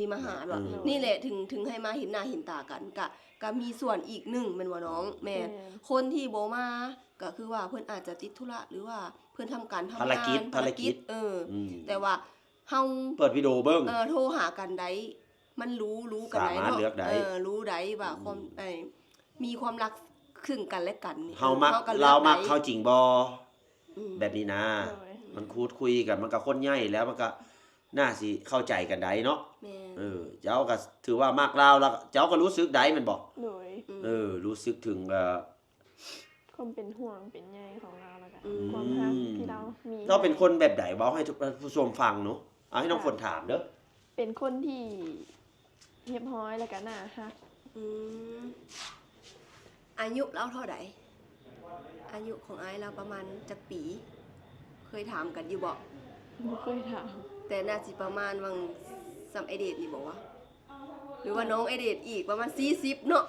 มีมาหาแบบนี่แหละถึงให้มาเห็นหน้าเห็นตากันก็มีส่วนอีกหนึ่งแม่นว่าน้องแม่นคนที่บ่มาก็คือว่าเพิ่นอาจจะติดธุระหรือว่าเพิ่นทำการทำงานภารกิจแต่ว่าเฮาเปิดวิดีโอเบิ่งโทรหากันได้มันรู้กันได้เนาะรู้ได้ว่าความมีความรักซึ่งกันและกันนี่เฮามักเรามักเขาจริงบ่แบบนี้นะมันคุยกันมันก็คนใหญ่แล้วมันก็น่าสิเข้าใจกันได้เนาะเจ้าก็ถือว่ามักเราแล้วเจ้าก็รู้สึกได้มันบ่รู้สึกถึงความเป็นห่วงเป็นใยของเราแล้วกันความรักที่เรามีเราเป็นคนแบบใดเว้าให้ผู้ชมฟังเนาะเอาให้น้องฝนถามเด้อเป็นคนที่เรียบร้อยแล้วก็น่ารักอายุเราเท่าใดอายุของอ้ายเราประมาณจักปีเคยถามกันอยู่บ่เคยถามแต่น่าสิประมาณวังซัมไอเดทนี่บอกว่าหรือว่าน้องไอเดทอีกประมาณ40เนาะ